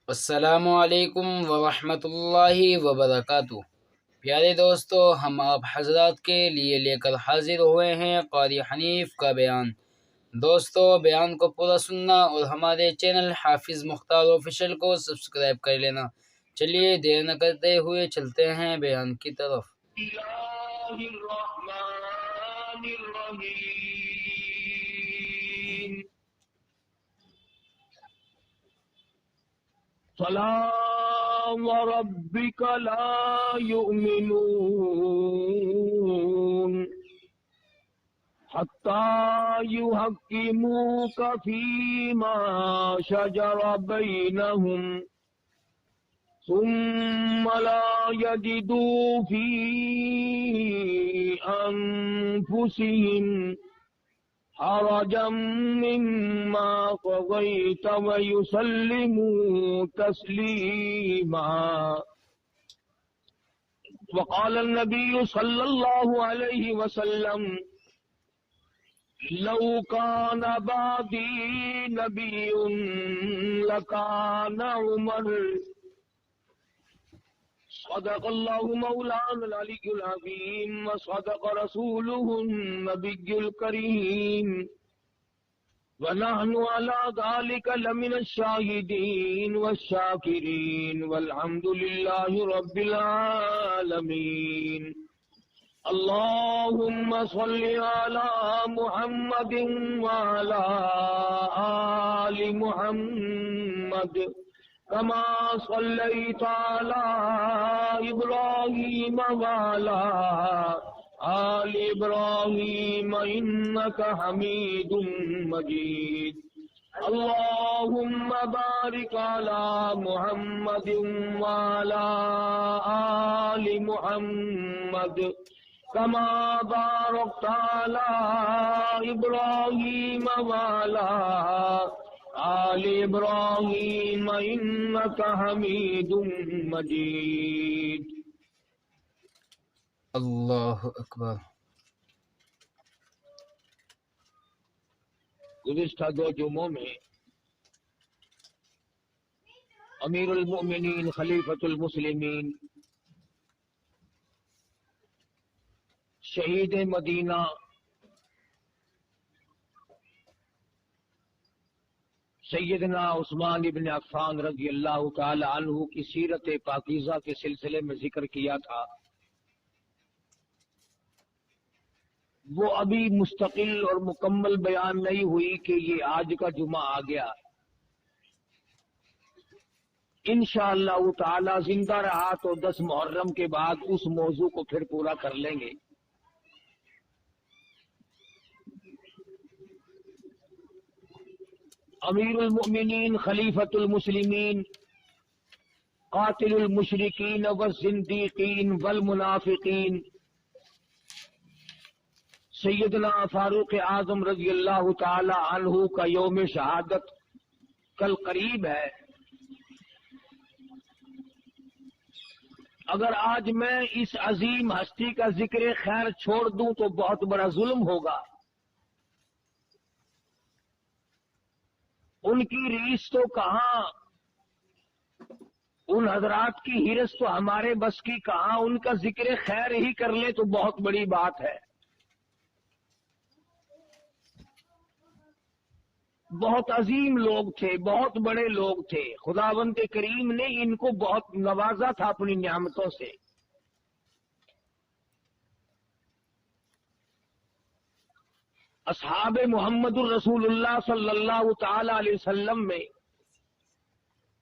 السلام علیکم ورحمۃ اللہ وبرکاتہ۔ پیارے دوستو، ہم آپ حضرات کے لیے لے کر حاضر ہوئے ہیں قاری حنیف کا بیان۔ دوستو، بیان کو پورا سننا اور ہمارے چینل حافظ مختار آفیشل کو سبسکرائب کر لینا۔ چلیے دیر نہ کرتے ہوئے چلتے ہیں بیان کی طرف۔ اللہ الرحمن الرحیم۔ فلا وربك لا يؤمنون حتى يحكموك فيما شجر بينهم ثم لا يجدوا في أنفسهم حرجا مما قضيت ويسلموا تسليما۔ وقال النبي صلى الله عليه وسلم: لو كان بعدي نبي لكان عمر۔ صدق الله مولانا العلي العظيم وصدق رسوله النبي الكريم، ونحن على ذلك لمن الشاهدين والشاكرين، والحمد لله رب العالمين۔ اللهم صل على محمد وعلى آل محمد كما صليت على إبراهيم وعلى آل إبراهيم إنك حميد مجيد۔ اللهم بارك على محمد وعلى آل محمد كما باركت على إبراهيم وعلى آل إبراهيم إنك حميد مجيد۔ اللہ اکبر۔ گزشتہ دو جمعوں میں امیر المؤمنین خلیفۃ المسلمین شہید مدینہ سیدنا عثمان ابن عفان رضی اللہ تعالی عنہ کی سیرت پاکیزہ کے سلسلے میں ذکر کیا تھا۔ وہ ابھی مستقل اور مکمل بیان نہیں ہوئی کہ یہ آج کا جمعہ آ گیا۔ انشاءاللہ تعالی زندہ رہا تو 10 محرم کے بعد اس موضوع کو پھر پورا کر لیں گے۔ امیر المؤمنین خلیفۃ المسلمین قاتل المشرکین والزندیقین والمنافقین سیدنا فاروق اعظم رضی اللہ تعالی عنہ کا یوم شہادت کل قریب ہے۔ اگر آج میں اس عظیم ہستی کا ذکر خیر چھوڑ دوں تو بہت بڑا ظلم ہوگا۔ ان کی ریس تو کہاں، ان حضرات کی ہرس تو ہمارے بس کی کہاں، ان کا ذکر خیر ہی کر لے تو بہت بڑی بات ہے۔ بہت عظیم لوگ تھے، بہت بڑے لوگ تھے، خداوند کریم نے ان کو بہت نوازا تھا اپنی نعمتوں سے۔ اصحاب محمد الرسول اللہ صلی اللہ تعالی علیہ وسلم میں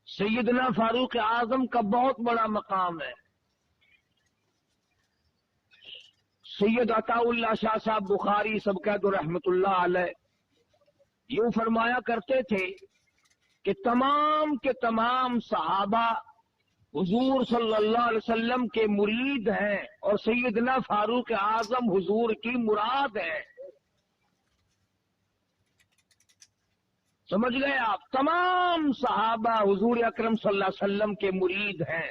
سیدنا فاروق اعظم کا بہت بڑا مقام ہے۔ سید عطا اللہ شاہ صاحب بخاری سبقت رحمت اللہ علیہ یوں فرمایا کرتے تھے کہ تمام کے تمام صحابہ حضور صلی اللہ علیہ وسلم کے مرید ہیں اور سیدنا فاروق اعظم حضور کی مراد ہے۔ سمجھ گئے آپ؟ تمام صحابہ حضور اکرم صلی اللہ علیہ وسلم کے مرید ہیں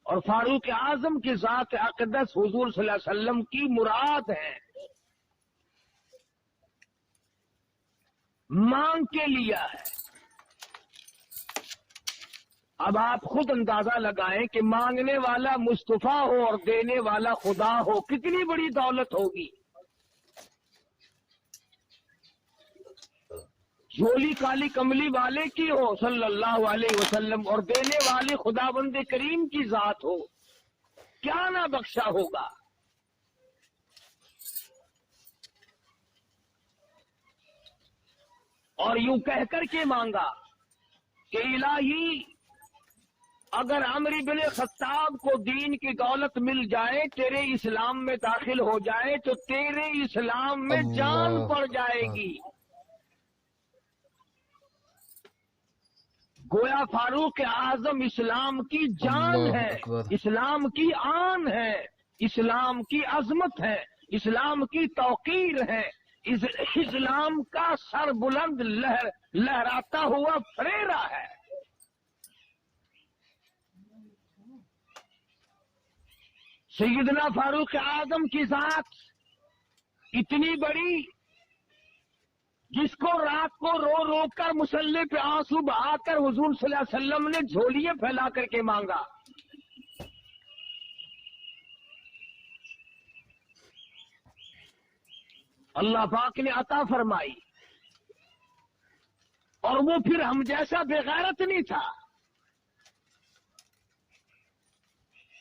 اور فاروق اعظم کی ذات اقدس حضور صلی اللہ علیہ وسلم کی مراد ہے۔ مانگ کے لیا ہے۔ اب آپ خود اندازہ لگائیں کہ مانگنے والا مصطفیٰ ہو اور دینے والا خدا ہو، کتنی بڑی دولت ہوگی۔ جھولی کالی کملی والے کی ہو صلی اللہ علیہ وسلم اور دینے والے خدا بند کریم کی ذات ہو، کیا نہ بخشا ہوگا۔ اور یوں کہہ کر کے مانگا کہ الہی اگر عمر بن خطاب کو دین کی دولت مل جائے، تیرے اسلام میں داخل ہو جائے تو تیرے اسلام میں جان اللہ پڑ جائے گی۔ گویا فاروق اعظم اسلام کی جان اللہ ہے، اکبر، اسلام کی آن ہے، اسلام کی عظمت ہے، اسلام کی توقیر ہے، اسلام کا سر بلند لہراتا ہوا فریرا ہے۔ سیدنا فاروق اعظم کی ذات اتنی بڑی، جس کو رات کو رو رو کر مصلی پہ آنسو بہا کر حضور صلی اللہ علیہ وسلم نے جھولیاں پھیلا کر کے مانگا۔ اللہ پاک نے عطا فرمائی، اور وہ پھر ہم جیسا بے غیرت نہیں تھا۔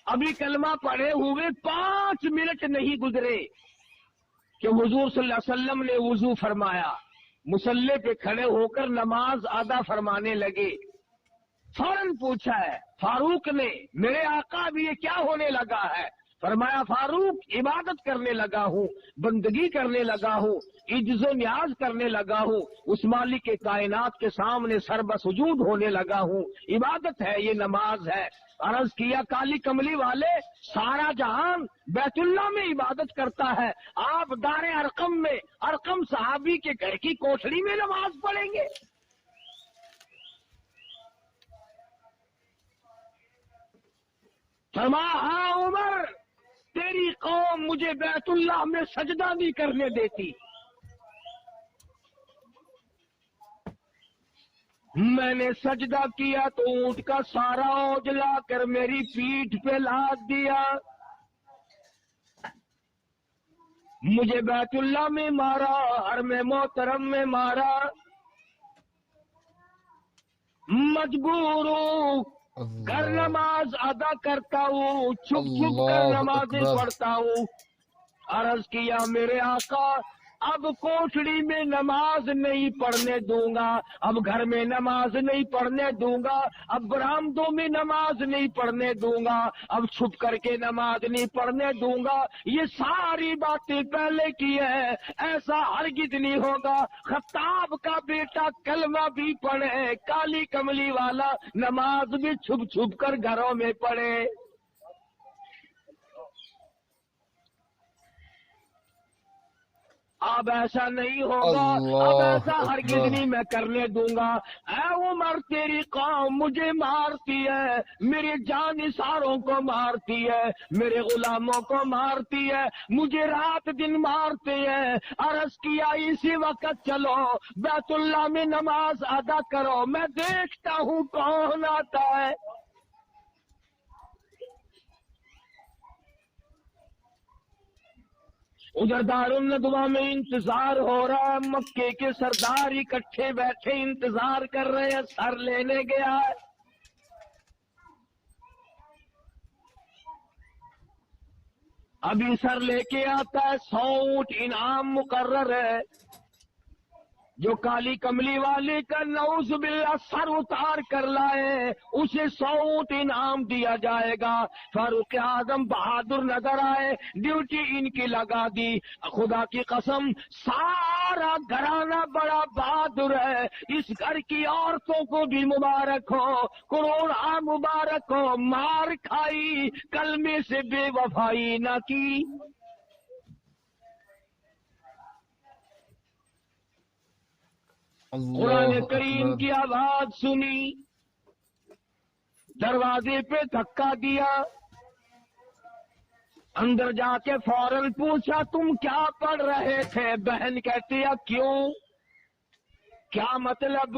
ابھی کلمہ پڑھے ہوئے 5 منٹ نہیں گزرے کہ حضور صلی اللہ علیہ وسلم نے وضو فرمایا، مصلی پہ کھڑے ہو کر نماز ادا فرمانے لگے۔ فوراً پوچھا ہے فاروق نے، میرے آقا اب یہ کیا ہونے لگا ہے؟ فرمایا فاروق عبادت کرنے لگا ہوں، بندگی کرنے لگا ہوں، عجز و نیاز کرنے لگا ہوں، اس مالک کے کائنات کے سامنے سر بسجود ہونے لگا ہوں، عبادت ہے، یہ نماز ہے۔ عرض کیا کالی کملی والے، سارا جہان بیت اللہ میں عبادت کرتا ہے، آپ دار ارقم میں ارقم صحابی کے گھر کی کوٹھڑی میں نماز پڑھیں گے؟ فرمایا ہاں عمر، تیری قوم مجھے بیت اللہ میں سجدہ نہیں کرنے دیتی، میں نے سجدہ کیا تو اونٹ کا سارا اوج لا کر میری پیٹھ پہ لاد دیا، مجھے بیت اللہ میں مارا، حرم محترم میں مارا، مجبور ہوں گھر اللہ نماز ادا کرتا ہوں، چھپ چھپ کر اللہ نمازیں اکبر، پڑھتا ہوں۔ عرض کیا میرے آقا اب کوٹھڑی میں نماز نہیں پڑھنے دوں گا، اب گھر میں نماز نہیں پڑھنے دوں گا، اب برآمدوں میں نماز نہیں پڑھنے دوں گا، اب چھپ کر کے نماز نہیں پڑھنے دوں گا، یہ ساری باتیں پہلے کی ہے، ایسا ہرگز نہیں ہوگا۔ خطاب کا بیٹا کلمہ بھی پڑھے، کالی کملی والا نماز بھی چھپ چھپ کر گھروں میں پڑھے۔ اب ایسا نہیں ہوگا، اب اللہ ایسا ہرگز اکبر، نہیں میں کرنے دوں گا۔ اے عمر تیری قوم مجھے مارتی ہے، میرے جانثاروں کو مارتی ہے، میرے غلاموں کو مارتی ہے، مجھے رات دن مارتے ہیں۔ عرض کیا اسی وقت چلو بیت اللہ میں نماز ادا کرو، میں دیکھتا ہوں کون آتا ہے۔ ادھر دارالندوا میں انتظار ہو رہا ہے، مکے کے سردار اکٹھے بیٹھے انتظار کر رہے ہیں، سر لینے گیا ہے۔ ابھی سر لے کے آتا ہے، 100 اونٹ انعام مقرر ہے۔ جو کالی کملی والے کا نعوذ باللہ سر اتار کر لائے اسے 100 اونٹ انعام دیا جائے گا۔ فاروق اعظم بہادر نظر آئے، ڈیوٹی ان کی لگا دی۔ خدا کی قسم سارا گھرانہ بڑا بہادر ہے، اس گھر کی عورتوں کو بھی مبارک ہو، کروڑا مبارک ہو، مار کھائی کلمے سے بے وفائی نہ کی۔ قرآن اللہ کریم اکبر، کی آواز سنی، دروازے پہ دھکا دیا، اندر جا کے فوراً پوچھا تم کیا پڑھ رہے تھے؟ بہن کہتی ہے کیوں، کیا مطلب؟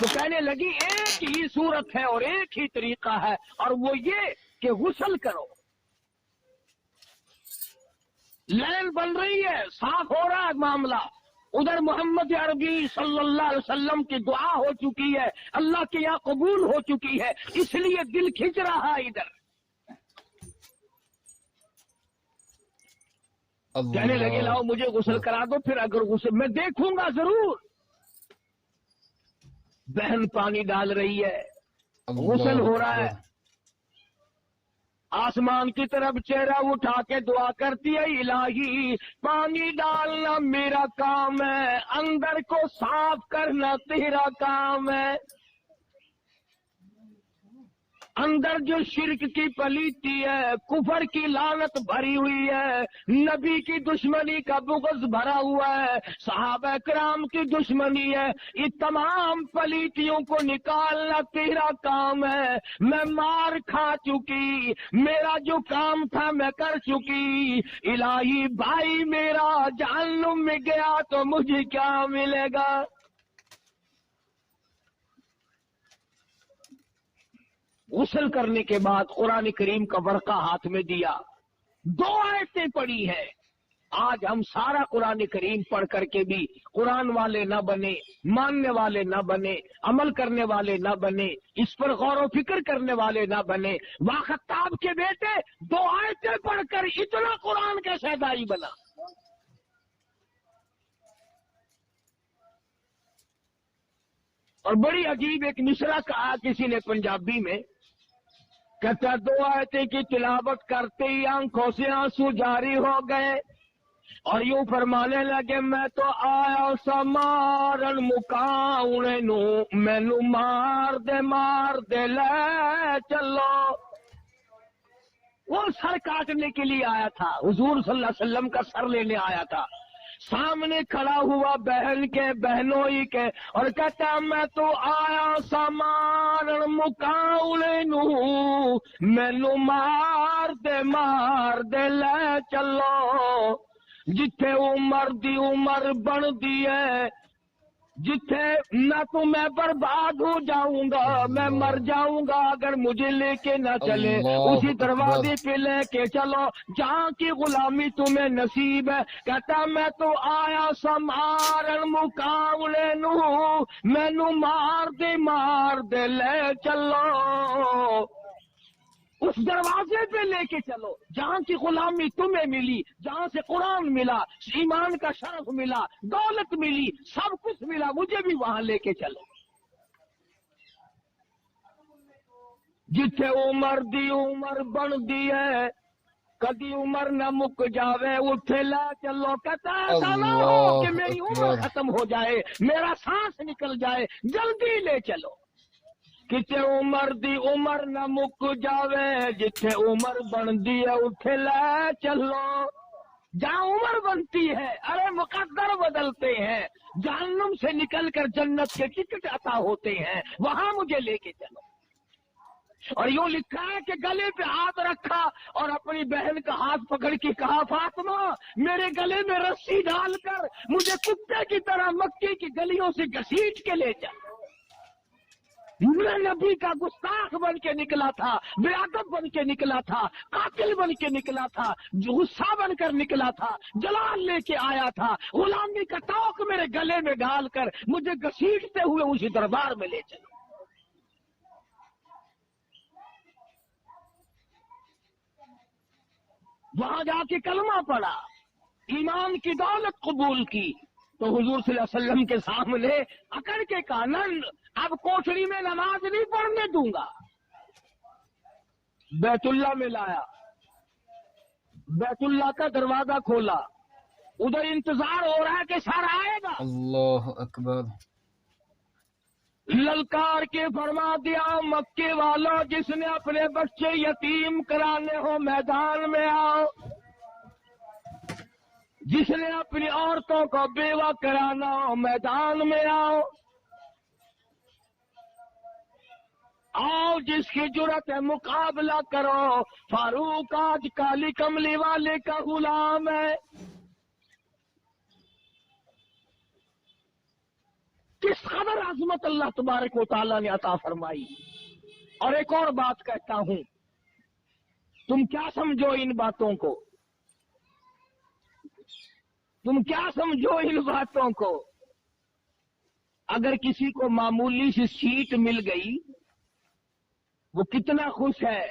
تو کہنے لگی ایک ہی صورت ہے اور ایک ہی طریقہ ہے، اور وہ یہ کہ غسل کرو۔ لین بن رہی ہے، صاف ہو رہا ہے معاملہ۔ ادھر محمد عربی صلی اللہ علیہ وسلم کی دعا ہو چکی ہے، اللہ کے یہاں قبول ہو چکی ہے، اس لیے دل کھنچ رہا ہے ادھر۔ کہنے لگے لاؤ مجھے غسل کرا دو، پھر اگر غسل میں دیکھوں گا ضرور۔ بہن پانی ڈال رہی ہے، غسل ہو رہا ہے، آسمان کی طرف چہرہ اٹھا کے دعا کرتی ہے، الہی پانی ڈالنا میرا کام ہے، اندر کو صاف کرنا تیرا کام ہے۔ اندر جو شرک کی پلیتی ہے، کفر کی لعنت بھری ہوئی ہے، نبی کی دشمنی کا بغض بھرا ہوا ہے، صحابہ کرام کی دشمنی ہے، یہ تمام پلیتیوں کو نکالنا تیرا کام ہے۔ میں مار کھا چکی، میرا جو کام تھا میں کر چکی، الہی بھائی میرا جہنم میں گیا تو مجھے کیا ملے گا؟ غسل کرنے کے بعد قرآن کریم کا ورقہ ہاتھ میں دیا، 2 آیتیں پڑھی ہے۔ آج ہم سارا قرآن کریم پڑھ کر کے بھی قرآن والے نہ بنے، ماننے والے نہ بنے، عمل کرنے والے نہ بنے، اس پر غور و فکر کرنے والے نہ بنے۔ واخطاب کے بیٹے 2 آیتیں پڑھ کر اتنا قرآن کا شہدائی بنا۔ اور بڑی عجیب ایک مصرع کہا کسی نے پنجابی میں، کہتا 2 آیتیں کی تلاوت کرتے ہی آنکھوں سے آنسو جاری ہو گئے، اور یوں فرمانے لگے میں تو آیا سا مارن مکاؤنے نو، مینو مار دے لے چلو۔ وہ سر کاٹنے کے لیے آیا تھا، حضور صلی اللہ علیہ وسلم کا سر لینے آیا تھا، سامنے کھڑا ہوا بہن کے بہنوئی کے، اور کہتا میں تو آیا سا مارن مکاؤنے نو، مینو مار دے لے چلو۔ جتھے عمر دی عمر بن دی ہے، جتھے نہ تو میں برباد ہو جاؤں گا، میں مر جاؤں گا اگر مجھے لے کے نہ چلے، اسی دروازے پہ لے کے چلو جہاں کی غلامی تمہیں نصیب ہے۔ کہتا میں تو آیا سمارن مقابلے نو، مینو مار دے لے چلو، اس دروازے پہ لے کے چلو جہاں کی غلامی تمہیں ملی، جہاں سے قرآن ملا، ایمان کا شرف ملا، دولت ملی، سب کچھ ملا، مجھے بھی وہاں لے کے چلو۔ جتھے عمر دی عمر بن دی ہے، کدی عمر نہ مک جاوے، اٹھے لا چلو۔ کہتا ایسا نہ ہو کہ میری عمر ختم ہو جائے، میرا سانس نکل جائے، جلدی لے چلو۔ کتے عمر دی عمر نہ مک جاوے، جتھے عمر بندی ہے اٹھے لے چلو۔ جہاں عمر بنتی ہے، ارے مقدر بدلتے ہیں، جہنم سے نکل کر جنت کے ٹکٹ عطا ہوتے ہیں، وہاں مجھے لے کے چلو۔ اور یوں لکھا ہے کہ گلے پہ ہاتھ رکھا اور اپنی بہن کا ہاتھ پکڑ کے کہا فاطمہ میرے گلے میں رسی ڈال کر مجھے کتے کی طرح مکے کی گلیوں سے گھسیٹ کے لے چل۔ میں نبی کا گستاخ بن کے نکلا تھا، بے ادب بن کے نکلا تھا، قاتل بن کے نکلا تھا، غصہ بن کر نکلا تھا، جلال لے کے آیا تھا، غلامی کا توق میرے گلے میں ڈال کر مجھے گھسیٹتے ہوئے اسی دربار میں لے چلو۔ وہاں جا کے کلمہ پڑا، ایمان کی دولت قبول کی، تو حضور صلی اللہ علیہ وسلم کے سامنے اکڑ کے کہا نند اب کوٹڑی میں نماز نہیں پڑھنے دوں گا۔ بیت اللہ میں لایا، بیت اللہ کا دروازہ کھولا، ادھر انتظار ہو رہا ہے کہ سر آئے گا۔ اللہ اکبر۔ للکار کے فرما دیا مکے والا جس نے اپنے بچے یتیم کرانے ہو میدان میں آؤ، جس نے اپنی عورتوں کو بیوہ کرانا ہو میدان میں آؤ، آؤ جس کی جرت ہے مقابلہ کرو، فاروق آج کالی کملی والے کا غلام ہے۔ کس قدر عظمت اللہ تبارک و تعالیٰ نے عطا فرمائی. اور ایک اور بات کہتا ہوں، تم کیا سمجھو ان باتوں کو، تم کیا سمجھو ان باتوں کو. اگر کسی کو معمولی سی سیٹ مل گئی وہ کتنا خوش ہے،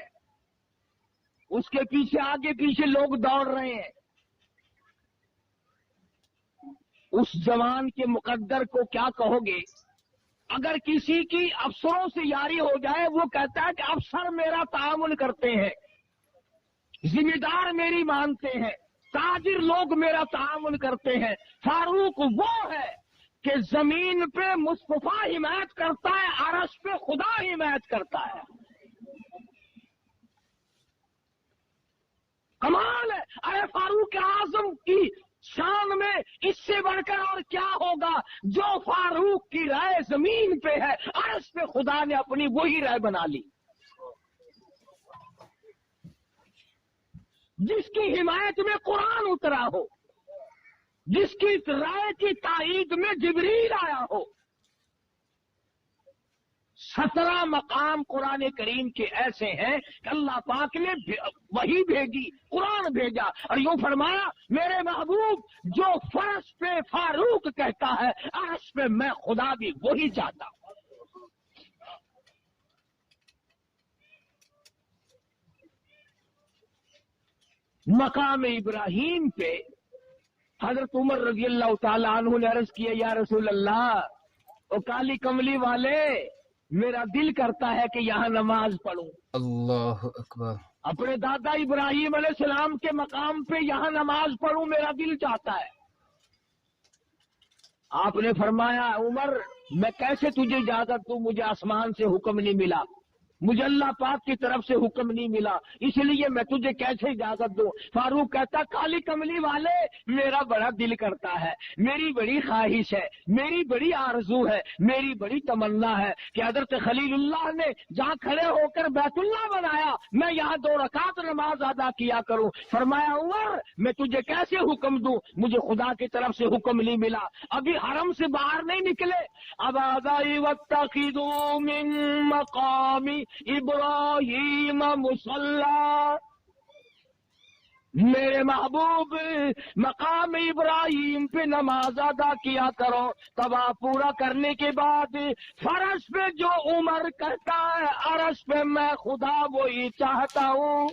اس کے پیچھے آگے پیچھے لوگ دوڑ رہے ہیں. اس جوان کے مقدر کو کیا کہو گے؟ اگر کسی کی افسروں سے یاری ہو جائے، وہ کہتا ہے کہ افسر میرا تعاون کرتے ہیں، ذمہ دار میری مانتے ہیں، تاجر لوگ میرا تعاون کرتے ہیں. فاروق وہ ہے کہ زمین پہ مصطفیٰ حمایت کرتا ہے، عرش پہ خدا حمایت کرتا ہے. کمال ہے. ارے فاروق اعظم کی شان میں اس سے بڑھ کر اور کیا ہوگا؟ جو فاروق کی رائے زمین پہ ہے، عرش پہ خدا نے اپنی وہی رائے بنا لی. جس کی حمایت میں قرآن اترا ہو، جس کی رائے کی تائید میں جبریل آیا ہو. 17 مقام قرآن کریم کے ایسے ہیں کہ اللہ پاک نے وہی بھیجی، قرآن بھیجا، اور یوں فرمایا میرے محبوب جو فرش پہ فاروق کہتا ہے، عرش پہ میں خدا بھی وہی چاہتا ہوں. مقام ابراہیم پہ حضرت عمر رضی اللہ تعالیٰ عنہ نے عرض کیا، یا رسول اللہ، او کالی کملی والے، میرا دل کرتا ہے کہ یہاں نماز پڑھوں. اللہ اکبر. اپنے دادا ابراہیم علیہ السلام کے مقام پہ یہاں نماز پڑھوں، میرا دل چاہتا ہے. آپ نے فرمایا، عمر میں کیسے تجھے اجازت دوں، مجھے آسمان سے حکم نہیں ملا، مجھے اللہ پاک کی طرف سے حکم نہیں ملا، اس لیے میں تجھے کیسے اجازت دوں. فاروق کہتا، کالی کملی والے، میرا بڑا دل کرتا ہے، میری بڑی خواہش ہے، میری بڑی آرزو ہے، میری بڑی تمنا ہے کہ حضرت خلیل اللہ نے جہاں کھڑے ہو کر بیت اللہ بنایا، میں یہاں 2 رکعت نماز ادا کیا کروں. فرمایا، عمر میں تجھے کیسے حکم دوں، مجھے خدا کی طرف سے حکم نہیں ملا، ابھی حرم سے باہر نہیں نکلے. اب آدائی واتخذوا من مقامی ابراہیم مصلی، میرے محبوب مقام ابراہیم پہ نماز ادا کیا کرو. طواف پورا کرنے کے بعد فرش پہ جو عمر کہتا ہے، عرش پہ میں خدا وہی چاہتا ہوں.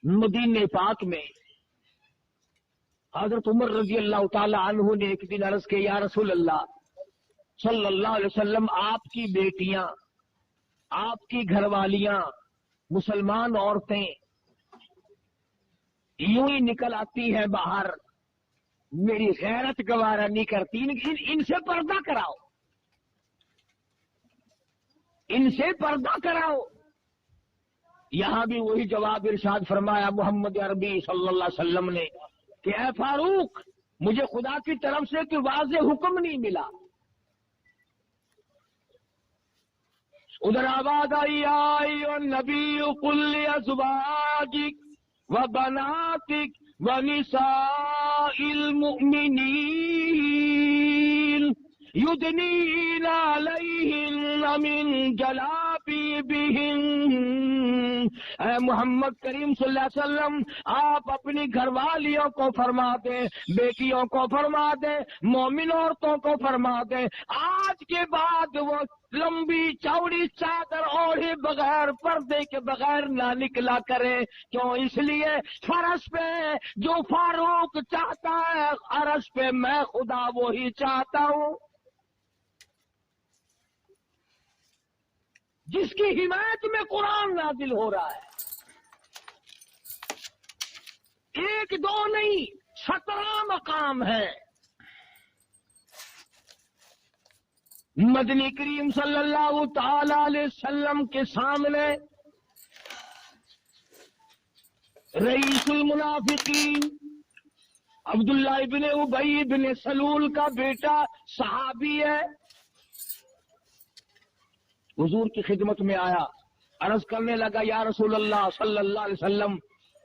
مدینہ پاک میں حضرت عمر رضی اللہ تعالی عنہ نے ایک دن عرض کیا، یا رسول اللہ صلی اللہ علیہ وسلم، آپ کی بیٹیاں، آپ کی گھر والیاں، مسلمان عورتیں یوں ہی نکل آتی ہیں باہر، میری غیرت گوارا نہیں کرتی، ان سے پردہ کراؤ، ان سے پردہ کراؤ. یہاں بھی وہی جواب ارشاد فرمایا محمد عربی صلی اللہ علیہ وسلم نے کہ اے فاروق، مجھے خدا کی طرف سے کوئی واضح حکم نہیں ملا. ادھر آواز آئی، آئی نبی قل لازواجک وبناتک ونساء المؤمنین یدنین علیہن من جلابیبہن. اے محمد کریم صلی اللہ علیہ وسلم، آپ اپنی گھر والیوں کو فرما دیں، بیٹیوں کو فرما دیں، مومن عورتوں کو فرما دیں، آج کے بعد وہ لمبی چوڑی چادر اوڑھے بغیر، پردے کے بغیر نہ نکلا کرے. کیوں؟ اس لیے فرش پہ جو فاروق چاہتا ہے، عرش پہ میں خدا وہی چاہتا ہوں. جس کی حمایت میں قرآن نازل ہو رہا ہے، 1 2 نہیں، 17 مقام ہے. مدنی کریم صلی اللہ تعالی علیہ وسلم کے سامنے رئیس المنافقین عبداللہ ابن ابی بن سلول کا بیٹا صحابی ہے، حضور کی خدمت میں آیا، عرض کرنے لگا، یا رسول اللہ صلی اللہ علیہ وسلم،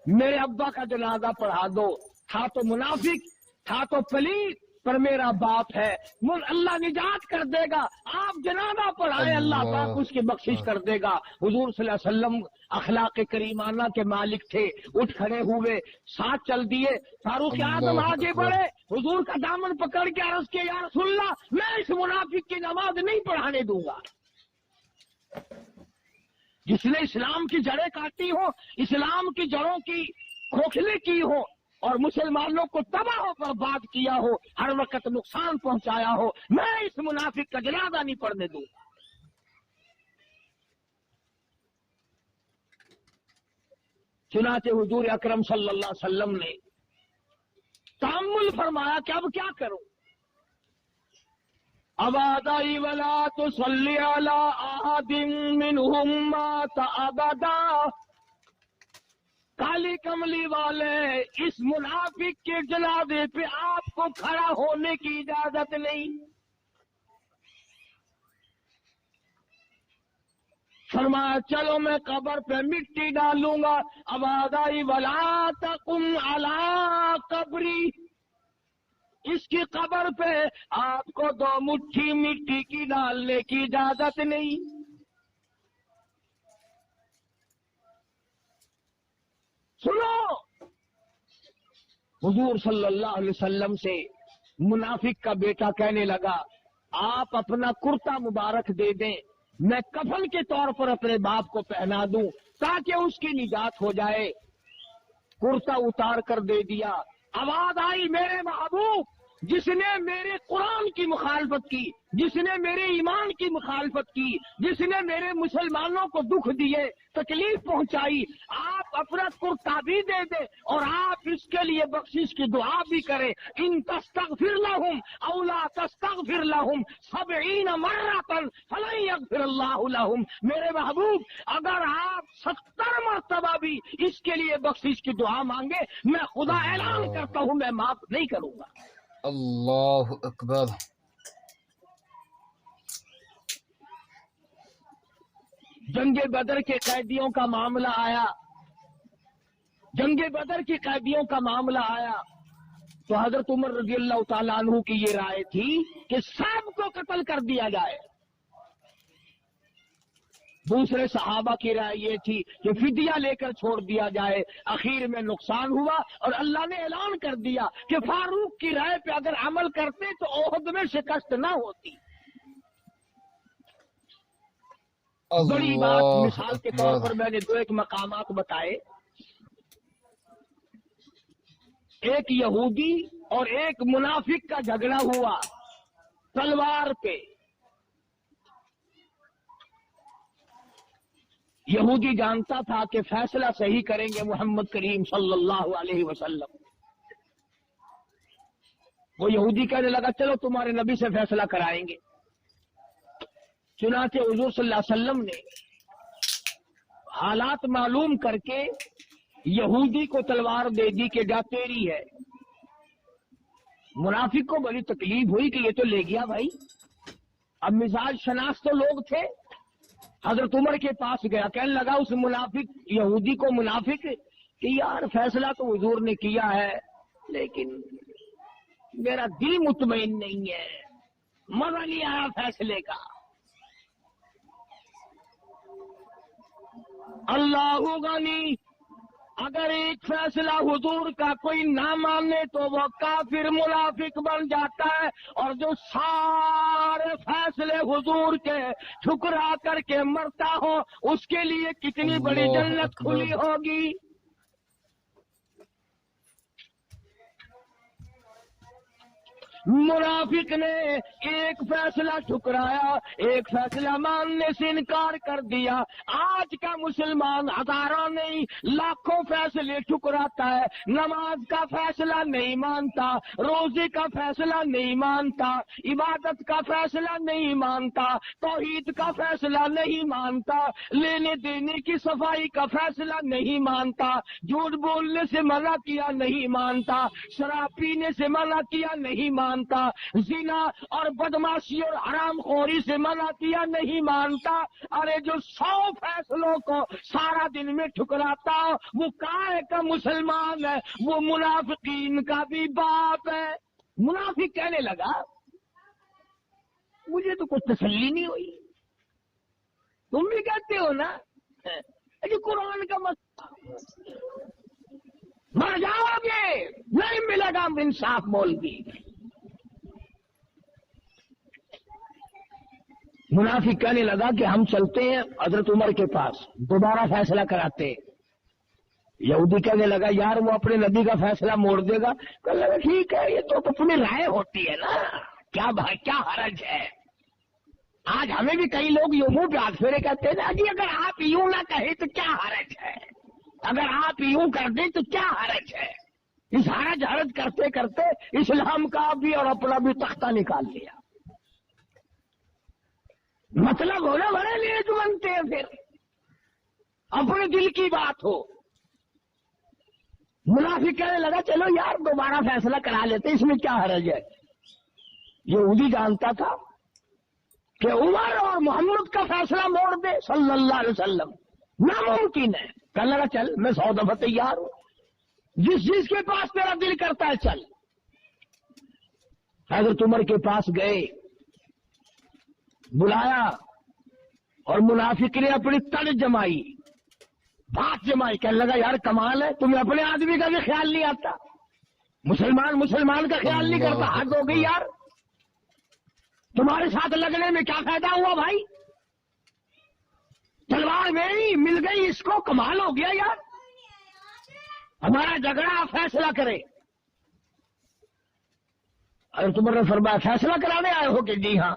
میرے ابا کا جنازہ پڑھا دو، تھا تو منافق، تھا تو پلیت، پر میرا باپ ہے، اللہ نجات کر دے گا، آپ جنازہ پڑھائیں، اللہ پاک اس کی بخشش کر دے گا۔ حضور صلی اللہ علیہ وسلم اخلاق کریمانہ کے مالک تھے، اٹھ کھڑے ہوئے، ساتھ چل دیے، فاروق اعظم اللہ آگے اکبر، بڑھے، حضور کا دامن پکڑ کے عرض کیا یا رسول اللہ میں اس منافق کی نماز نہیں پڑھانے دوں گا، جس نے اسلام کی جڑیں کاٹی ہو، اسلام کی جڑوں کی کھوکھلے کی ہو اور مسلمانوں کو تباہ و برباد کیا ہو، ہر وقت نقصان پہنچایا ہو، میں اس منافق کا جنازہ نہیں پڑھنے دوں گا۔ چنانچہ حضور اکرم صلی اللہ علیہ وسلم نے تأمل فرمایا کہ اب کیا کروں؟ ابادائی ولا تصلی علی احد منہم مات ابدا، کالی کملی والے اس منافق کے جنازے پہ آپ کو کھڑا ہونے کی اجازت نہیں۔ فرمایا چلو میں قبر پہ مٹی ڈالوں گا، ابادائی ولا تقم علی قبری، اس کی قبر پہ آپ کو 2 مٹھی مٹی کی ڈالنے کی اجازت نہیں۔ سنو، حضور صلی اللہ علیہ وسلم سے منافق کا بیٹا کہنے لگا آپ اپنا کرتا مبارک دے دیں، میں کفن کے طور پر اپنے باپ کو پہنا دوں تاکہ اس کی نجات ہو جائے۔ کرتا اتار کر دے دیا، آواز آئی میرے محبوب جس نے میرے قرآن کی مخالفت کی، جس نے میرے ایمان کی مخالفت کی، جس نے میرے مسلمانوں کو دکھ دیے، تکلیف پہنچائی، آپ اپنا کرتا بھی دے دیں اور آپ اس کے لیے بخشش کی دعا بھی کریں۔ ان تستغفر لهم او لا تستغفر لهم 70 مرۃ فلن یغفر اللہ لهم، میرے محبوب اگر آپ 70 مرتبہ بھی اس کے لیے بخشش کی دعا مانگے، میں خدا اعلان کرتا ہوں میں معاف نہیں کروں گا۔ اللہ اکبر، جنگ بدر کے قیدیوں کا معاملہ آیا، جنگ بدر کے قیدیوں کا معاملہ آیا تو حضرت عمر رضی اللہ تعالیٰ عنہ کی یہ رائے تھی کہ سب کو قتل کر دیا جائے، دوسرے صحابہ کی رائے یہ تھی کہ فدیہ لے کر چھوڑ دیا جائے۔ اخیر میں نقصان ہوا اور اللہ نے اعلان کر دیا کہ فاروق کی رائے پہ اگر عمل کرتے تو احد میں شکست نہ ہوتی۔ بڑی بات اللہ مثال کے طور اکبر، پر میں نے 2 مقامات بتائے، ایک یہودی اور ایک منافق کا جھگڑا ہوا تلوار پہ۔ یہودی جانتا تھا کہ فیصلہ صحیح کریں گے محمد کریم صلی اللہ علیہ وسلم، وہ یہودی کہنے لگا چلو تمہارے نبی سے فیصلہ کرائیں گے۔ چنانچہ حضور صلی اللہ علیہ وسلم نے حالات معلوم کر کے یہودی کو تلوار دے دی کہ جا تیری ہے۔ منافق کو بڑی تکلیف ہوئی کہ یہ تو لے گیا بھائی، اب مزاج شناس تو لوگ تھے، حضرت عمر کے پاس گیا، کہنے لگا اس منافق یہودی کو منافق کہ یار فیصلہ تو حضور نے کیا ہے لیکن میرا دل مطمئن نہیں ہے، مزہ نہیں آیا فیصلے کا۔ اللہ غنی، اگر ایک فیصلہ حضور کا کوئی نہ مانے تو وہ کافر منافق بن جاتا ہے، اور جو سارے فیصلے حضور کے ٹھکرا کر کے مرتا ہو اس کے لیے کتنی بڑی اللہ جنت اکبر، کھلی ہوگی۔ منافق نے ایک فیصلہ ٹھکرایا، ایک فیصلہ ماننے سے انکار کر دیا۔ آج کا مسلمان ہزاروں نہیں لاکھوں فیصلے ٹھکراتا ہے، نماز کا فیصلہ نہیں مانتا، روزے کا فیصلہ نہیں مانتا، عبادت کا فیصلہ نہیں مانتا، توحید کا فیصلہ نہیں مانتا، لینے دینے کی صفائی کا فیصلہ نہیں مانتا، جھوٹ بولنے سے منع کیا نہیں مانتا، شراب پینے سے منع کیا نہیں مانتا، مانتا, زنا اور بدماشی اور حرام خوری سے منع کیا نہیں مانتا. ارے جو 100 فیصلوں کو سارا دن میں ٹھکراتا وہ کائے کا مسلمان ہے, وہ منافقین کا بھی باپ ہے. منافق کہنے لگا مجھے تو کچھ تسلی نہیں ہوئی, تم بھی کہتے ہو نا یہ قرآن کا مسئلہ, مر جاؤ گے نہیں ملے گا انصاف بول دی. منافق کہنے لگا کہ ہم چلتے ہیں حضرت عمر کے پاس, دوبارہ فیصلہ کراتے. یہودی کہنے لگا یار وہ اپنے نبی کا فیصلہ موڑ دے گا. کہنے لگا ٹھیک ہے, یہ تو اپنی رائے ہوتی ہے نا, کیا بھائی کیا حرج ہے. آج ہمیں بھی کئی لوگ یوں منہ پہ ہاتھ پھیرے کہتے ہیں نا جی اگر آپ یوں نہ کہیں تو کیا حرج ہے, اگر آپ یوں کر دیں تو کیا حرج ہے. اس حرج کرتے کرتے اسلام کا بھی اور اپنا بھی تختہ نکال لیا. مطلب ہونا بڑے لیج بنتے ہیں, پھر اپنے دل کی بات ہو. منافق کہنے لگا چلو یار دوبارہ فیصلہ کرا لیتے, اس میں کیا حرج ہے. یہودی جانتا تھا کہ عمر اور محمد کا فیصلہ موڑ دے صلی اللہ علیہ وسلم ناممکن ہے. کہنے لگا چل میں 100 دفعہ تیار ہوں, جس چیز کے پاس تیرا دل کرتا ہے چل. حضرت عمر کے پاس گئے, بلایا اور منافق نے اپنی تڑ جمائی, بات جمائی. کہنے لگا یار کمال ہے, تمہیں اپنے آدمی کا بھی خیال نہیں آتا, مسلمان کا خیال نہیں کرتا. حد ہو گئی یار, تمہارے ساتھ لگنے میں کیا فائدہ ہوا بھائی, تلوار میری مل گئی اس کو, کمال ہو گیا یار. ہمارا جھگڑا فیصلہ کرے. اگر تمہارے فرمایا فیصلہ کرانے آئے ہو کہ جی ہاں.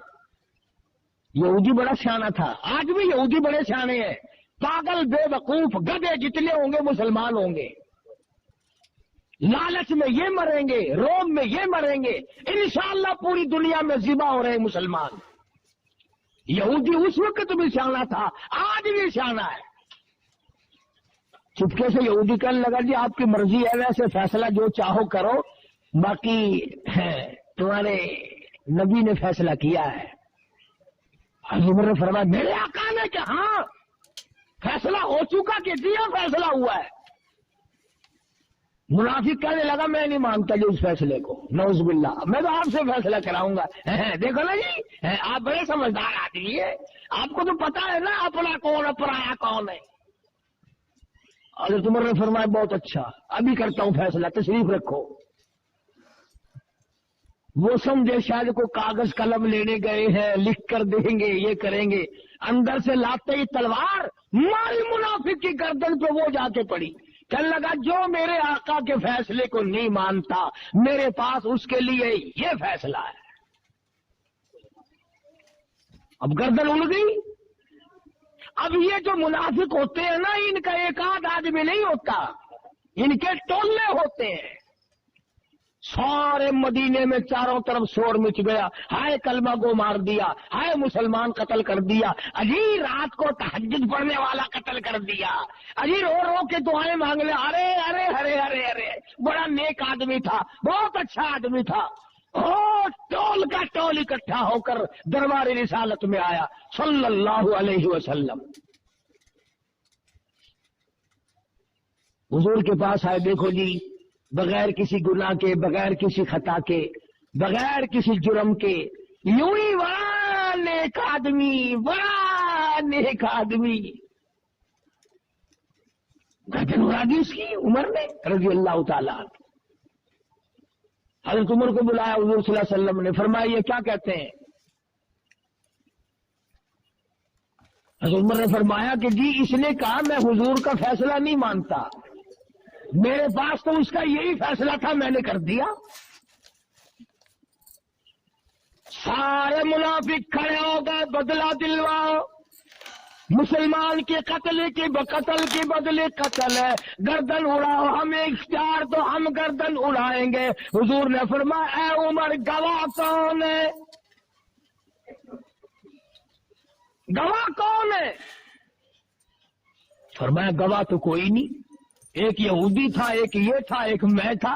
یہودی بڑا سیانا تھا, آج بھی یہودی بڑے سیانے ہیں. پاگل بے وقوف گدھے جتنے ہوں گے مسلمان ہوں گے. لالچ میں یہ مریں گے, روم میں یہ مریں گے, انشاءاللہ پوری دنیا میں ذبح ہو رہے مسلمان. یہودی اس وقت بھی سیانا تھا, آج بھی سیانا ہے. چپکے سے یہودی کہنے لگا جی آپ کی مرضی ہے, ویسے فیصلہ جو چاہو کرو, باقی تمہارے نبی نے فیصلہ کیا ہے. حضرت نے فرمایا میرے آقا نے کہ ہاں فیصلہ ہو چکا کہ دیا فیصلہ ہوا ہے. منافق کہنے لگا میں نہیں مانتا جو اس فیصلے کو, نعوذ باللہ, میں تو آپ سے فیصلہ کراؤں گا. دیکھو نا جی آپ بڑے سمجھدار آدمی ہے, آپ کو تو پتا ہے نا اپنا کون پرایا کون ہے. حضرت عمر نے فرمایا بہت اچھا, ابھی کرتا ہوں فیصلہ, تشریف رکھو. وہ سمجھے شاید کو کاغذ قلم لینے گئے ہیں, لکھ کر دیں گے, یہ کریں گے. اندر سے لاتے ہی تلوار ماری منافق کی گردن پہ وہ جا کے پڑی. کہنے لگا جو میرے آقا کے فیصلے کو نہیں مانتا میرے پاس اس کے لیے یہ فیصلہ ہے. اب گردن اڑ گئی. اب یہ جو منافق ہوتے ہیں نا, ان کا ایک آدھ آدمی نہیں ہوتا, ان کے ٹولے ہوتے ہیں. سارے مدینے میں چاروں طرف شور مچ گیا, ہائے کلمہ کو مار دیا, ہائے مسلمان قتل کر دیا, اجی رات کو تہجد پڑھنے والا قتل کر دیا, اجی رو رو کے دعائیں مانگ لے. ارے ارے ارے ارے ارے بڑا نیک آدمی تھا, بہت اچھا آدمی تھا. ٹول کا ٹول اکٹھا ہو کر دربار رسالت میں آیا صلی اللہ علیہ وسلم. حضور کے پاس آئے, دیکھو جی بغیر کسی گناہ کے, بغیر کسی خطا کے, بغیر کسی جرم کے, یوں ہی بڑا نیک آدمی, بڑا نیک آدمی. گردن اڑا دی اس کی عمر نے رضی اللہ تعالیٰ. حضرت عمر کو بلایا حضور صلی اللہ علیہ وسلم نے, فرمایا یہ کیا کہتے ہیں. حضرت عمر نے فرمایا کہ جی اس نے کہا میں حضور کا فیصلہ نہیں مانتا, میرے پاس تو اس کا یہی فیصلہ تھا, میں نے کر دیا. سارے منافق کھڑے ہو گئے, بدلہ دلواؤ. مسلمان کے قتل کے بدلے قتل ہے, گردن اڑاؤ, ہمیں اختیار تو ہم گردن اڑائیں گے. حضور نے فرمایا اے عمر گواہ کون ہے, گواہ کون ہے. فرمایا گواہ تو کوئی نہیں, ایک یہودی تھا, ایک یہ تھا, ایک میں تھا.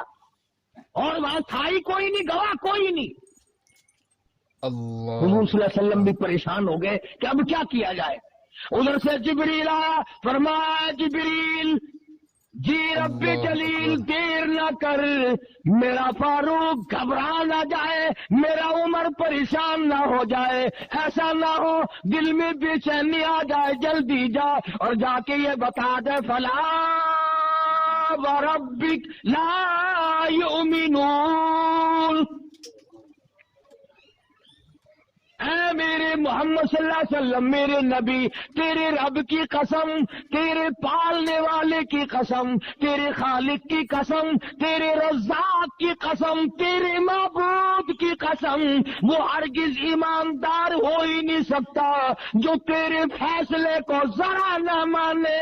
اور وہاں تھا ہی کوئی نہیں، گواہ کوئی نہیں۔ اللہ حضور صلی اللہ علیہ وسلم بھی پریشان ہو گئے کہ اب کیا کیا جائے۔ ادھر سے جبریل آیا، فرمایا جبریل جی رب اللہ جلیل اکبر، دیر نہ کر، میرا فاروق گھبرا نہ جائے، میرا عمر پریشان نہ ہو جائے، ایسا نہ ہو دل میں بے چینی آ جائے، جلدی جا اور جا کے یہ بتا دے فلا وربک لا یؤمنون، اے میرے محمد صلی اللہ علیہ وسلم، میرے نبی، تیرے رب کی قسم، تیرے پالنے والے کی قسم، تیرے خالق کی قسم، تیرے رزاق کی قسم، تیرے معبود کی قسم، وہ ہرگز ایماندار ہو ہی نہیں سکتا جو تیرے فیصلے کو ذرا نہ مانے۔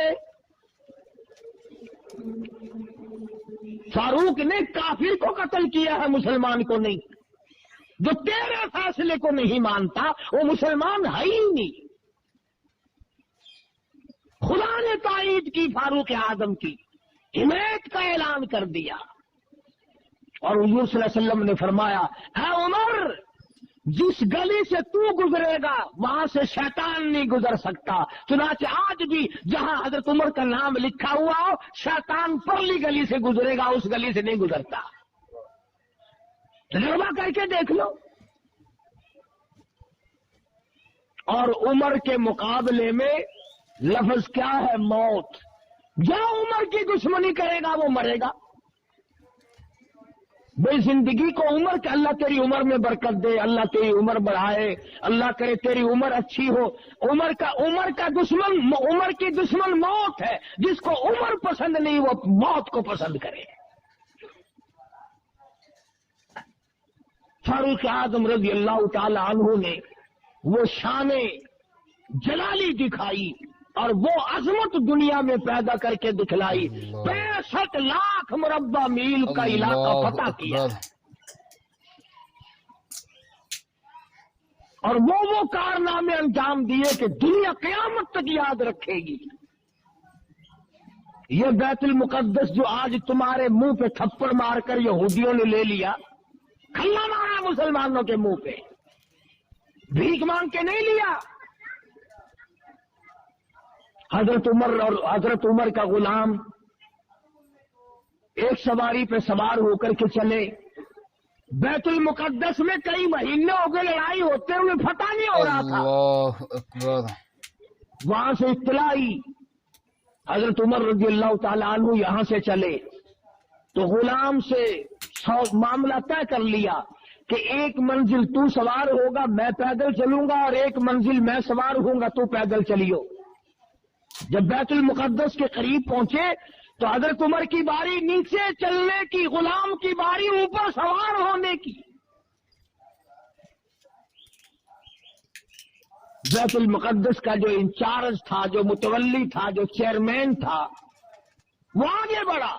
فاروق نے کافر کو قتل کیا ہے، مسلمان کو نہیں۔ جو تیرے فیصلے کو نہیں مانتا وہ مسلمان ہے ہی نہیں۔ خدا نے تائید کی فاروق اعظم کی، حمایت کا اعلان کر دیا، اور حضور صلی اللہ علیہ وسلم نے فرمایا اے عمر، جس گلی سے تو گزرے گا وہاں سے شیطان نہیں گزر سکتا۔ چنانچہ آج بھی جہاں حضرت عمر کا نام لکھا ہوا ہو، شیطان پرلی گلی سے گزرے گا، اس گلی سے نہیں گزرتا۔ تجربہ کر کے دیکھ لو۔ اور عمر کے مقابلے میں لفظ کیا ہے؟ موت۔ جو عمر کی دشمنی کرے گا وہ مرے گا۔ بے زندگی کو عمر کہ اللہ تیری عمر میں برکت دے، اللہ تیری عمر بڑھائے، اللہ کرے تیری عمر اچھی ہو۔ عمر کا دشمن، عمر کی دشمن موت ہے۔ جس کو عمر پسند نہیں وہ موت کو پسند کرے۔ فاروق اعظم رضی اللہ تعالی عنہ نے وہ شان جلالی دکھائی اور وہ عظمت دنیا میں پیدا کر کے دکھلائی۔ 65 لاکھ مربع میل کا علاقہ فتح کیا، اور وہ کارنامے انجام دیے کہ دنیا قیامت تک یاد رکھے گی۔ یہ بیت المقدس جو آج تمہارے منہ پہ تھپڑ مار کر یہودیوں نے لے لیا، کھلا مارا مسلمانوں کے منہ پہ، بھیک مانگ کے نہیں لیا۔ حضرت عمر کا غلام ایک سواری پہ سوار ہو کر کے چلے، بیت المقدس میں کئی مہینے ہو گئے لڑائی ہوتے ہوئے فتح نہیں ہو رہا تھا۔ اللہ اکبر، وہاں سے اطلاع آئی، حضرت عمر رضی اللہ تعالی عنہ یہاں سے چلے تو غلام سے معاملہ طے کر لیا کہ ایک منزل تو سوار ہوگا میں پیدل چلوں گا، اور ایک منزل میں سوار ہوں گا تو پیدل چلیو۔ جب بیت المقدس کے قریب پہنچے تو حضرت عمر کی باری نیچے چلنے کی، غلام کی باری اوپر سوار ہونے کی۔ بیت المقدس کا جو انچارج تھا، جو متولی تھا، جو چیئرمین تھا، وہ آگے بڑھا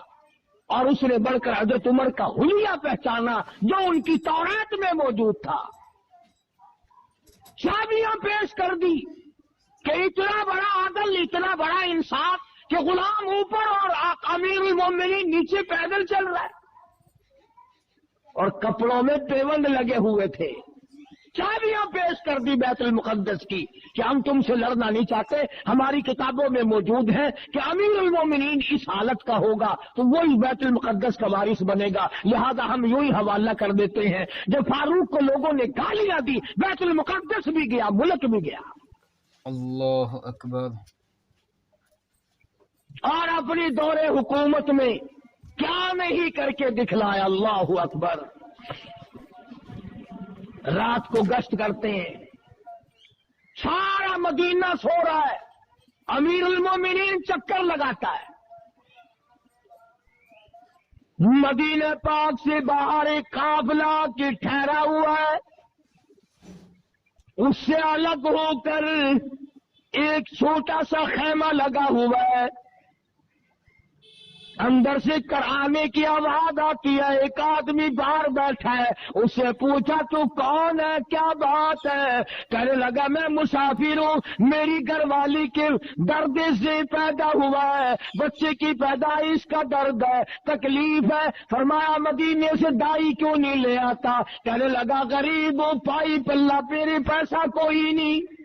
اور اس نے بڑھ کر حضرت عمر کا حلیہ پہچانا جو ان کی تورات میں موجود تھا۔ چابیاں پیش کر دی کہ اتنا بڑا عدل، اتنا بڑا انصاف کہ غلام اوپر اور امیر المومنین نیچے پیدل چل رہا ہے، اور کپڑوں میں پیوند لگے ہوئے تھے۔ چابیاں پیش کر دی بیت المقدس کی کہ ہم تم سے لڑنا نہیں چاہتے، ہماری کتابوں میں موجود ہے کہ امیر المومنین اس حالت کا ہوگا تو وہی بیت المقدس کا وارث بنے گا، لہذا ہم یوں ہی حوالہ کر دیتے ہیں۔ جب فاروق کو لوگوں نے گالیاں دی، بیت المقدس بھی گیا، ملک بھی گیا، اللہ اکبر، اور اپنی دور حکومت میں کیا نہیں کر کے دکھلایا۔ اللہ اکبر۔ رات کو گشت کرتے ہیں، سارا مدینہ سو رہا ہے، امیر المومنین چکر لگاتا ہے۔ مدینہ پاک سے باہر ایک قافلہ کی ٹھہرا ہوا ہے، اس سے الگ ہو کر ایک چھوٹا سا خیمہ لگا ہوا ہے۔ اندر سے کرانے کی آواز آتی ہے، ایک آدمی باہر بیٹھا ہے، اس سے پوچھا تو کون ہے، کیا بات ہے؟ کہنے لگا میں مسافر ہوں، میری گھر والی کے درد سے پیدا ہوا ہے، بچے کی پیدائش کا درد ہے، تکلیف ہے۔ فرمایا مدینے سے دائی کیوں نہیں لے آتا؟ کہنے لگا غریب ہوں، پائی پلہ میرے پیسہ کوئی نہیں۔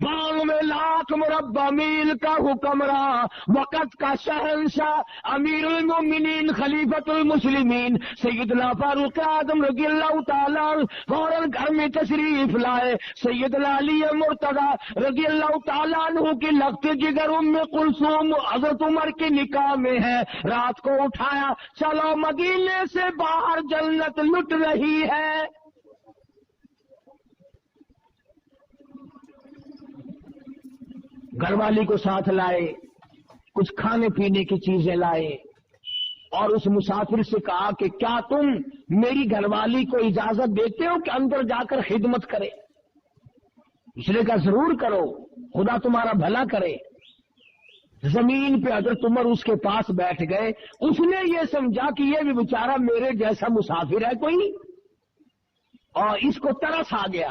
باغ میں 1,00,000 مربع میل کا حکمراں، وقت کا شہنشاہ، امیر المومنین، خلیفۃ المسلمین، سیدنا فاروق اعظم رضی اللہ تعالیٰ فوراً گھر میں تشریف لائے۔ سیدنا علی مرتضی رضی اللہ تعالیٰ عنہ کی لخت جگر ام کلثوم حضرت عمر کے نکاح میں ہے، رات کو اٹھایا، چلو مدینے سے باہر جنت لٹ رہی ہے۔ گھر والی کو ساتھ لائے، کچھ کھانے پینے کی چیزیں لائے، اور اس مسافر سے کہا کہ کیا تم میری گھر والی کو اجازت دیتے ہو کہ اندر جا کر خدمت کرے؟ اس نے کہا ضرور کرو، خدا تمہارا بھلا کرے۔ زمین پہ حضرت عمر اس کے پاس بیٹھ گئے۔ اس نے یہ سمجھا کہ یہ بھی بیچارہ میرے جیسا مسافر ہے کوئی، اور اس کو ترس آ گیا۔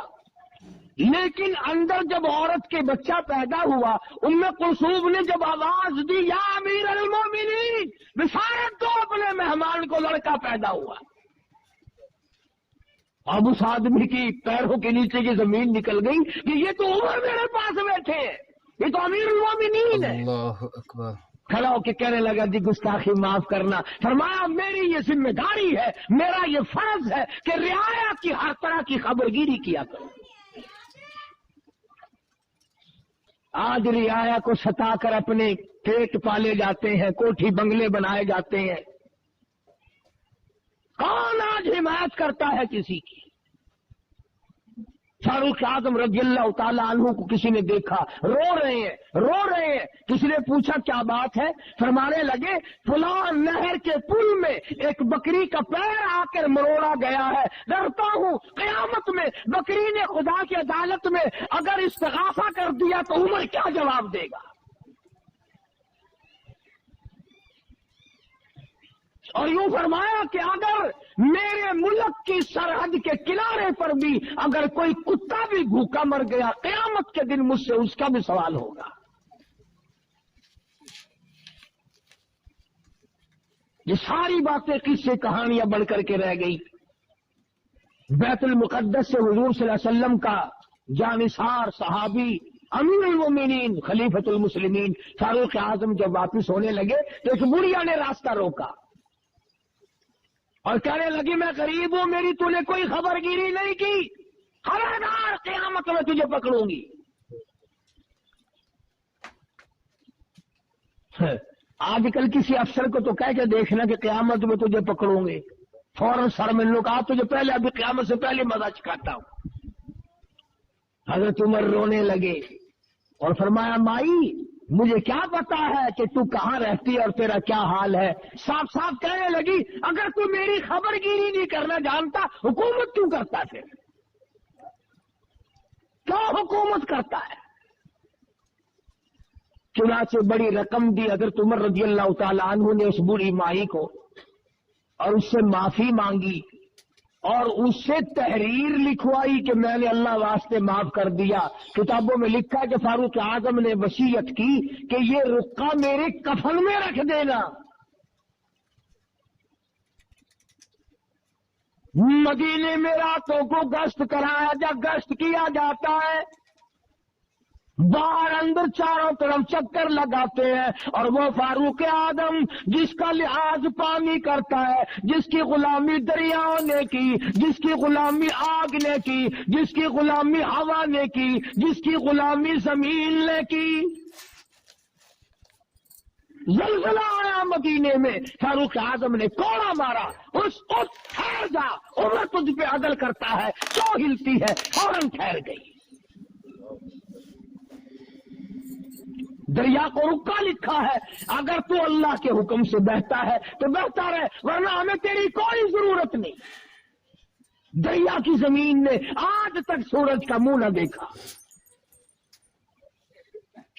لیکن اندر جب عورت کے بچہ پیدا ہوا، ام کلثوم نے جب آواز دی یا امیر المومنین، بشارت دو اپنے مہمان کو، لڑکا پیدا ہوا۔ اب اس آدمی کی پیروں کے نیچے کی زمین نکل گئی کہ یہ تو عمر میرے پاس بیٹھے ہیں، یہ تو امیر المومنین ہے۔ اللہ اکبر۔ کھڑا ہو کے کہنے لگا جی گستاخی معاف کرنا۔ فرمایا میری یہ ذمہ داری ہے، میرا یہ فرض ہے کہ رعایا کی ہر طرح کی خبرگیری کیا کرو۔ آج رعایا کو ستا کر اپنے پیٹ پالے جاتے ہیں، کوٹھی بنگلے بنائے جاتے ہیں۔ کون آج حمایت کرتا ہے کسی کی؟ فاروق اعظم رضی اللہ تعالیٰ عنہ کو کسی نے دیکھا، رو رہے ہیں۔ کسی نے پوچھا کیا بات ہے؟ فرمانے لگے فلاں نہر کے پل میں ایک بکری کا پیر آ کر مروڑا گیا ہے، ڈرتا ہوں قیامت میں بکری نے خدا کی عدالت میں اگر استغاثہ کر دیا تو عمر کیا جواب دے گا؟ اور یوں فرمایا کہ اگر میرے ملک کی سرحد کے کنارے پر بھی اگر کوئی کتا بھی بھوکا مر گیا، قیامت کے دن مجھ سے اس کا بھی سوال ہوگا۔ یہ ساری باتیں قصے کہانیاں بڑھ کر کے رہ گئی۔ بیت المقدس سے حضور صلی اللہ علیہ وسلم کا جانثار صحابی امیر المومنین خلیفۃ المسلمین فاروق اعظم جب واپس ہونے لگے تو ایک بڑھیا نے راستہ روکا اور کہنے لگی میں غریب ہوں، میری تو نے کوئی خبرگیری نہیں کی، خبردار قیامت میں تجھے پکڑوں گی۔ آج کل کسی افسر کو تو کہہ کے دیکھنا کہ قیامت میں تجھے پکڑوں گے، فوراً سر میں لوگ کہا تجھے پہلے ابھی قیامت سے پہلے مزہ چکھاتا ہوں۔ حضرت عمر رونے لگے اور فرمایا مائی مجھے کیا پتا ہے کہ تو کہاں رہتی ہے اور تیرا کیا حال ہے؟ صاف صاف کہنے لگی اگر تو میری خبرگیری نہیں کرنا جانتا حکومت کیوں کرتا؟ پھر کیوں حکومت کرتا ہے؟ چنانچہ بڑی رقم دی حضرت عمر رضی اللہ تعالی عنہ نے اس بوڑھی مائی کو، اور اس سے معافی مانگی اور اس سے تحریر لکھوائی کہ میں نے اللہ واسطے معاف کر دیا۔ کتابوں میں لکھا کہ فاروق اعظم نے وصیت کی کہ یہ رقعہ میرے کفن میں رکھ دینا۔ مدینے میں راتوں کو گشت کیا جاتا ہے، باہر اندر چاروں طرف چکر لگاتے ہیں، اور وہ فاروق اعظم جس کا لحاظ پانی کرتا ہے، جس کی غلامی دریاؤں نے کی، جس کی غلامی آگ نے کی، جس کی غلامی ہوا نے کی، جس کی غلامی زمین نے کی۔ زلزلہ آیا مدینے میں، فاروق اعظم نے کوڑا مارا، اس کو ٹھہر جا، عمر تجھ پہ عدل کرتا ہے، کیوں ہلتی ہے؟ فوراً ٹھہر گئی۔ دریا کو رکا لکھا ہے، اگر تو اللہ کے حکم سے بہتا ہے تو بہتا رہے، ورنہ ہمیں تیری کوئی ضرورت نہیں۔ دریا کی زمین نے آج تک سورج کا منہ نہ دیکھا۔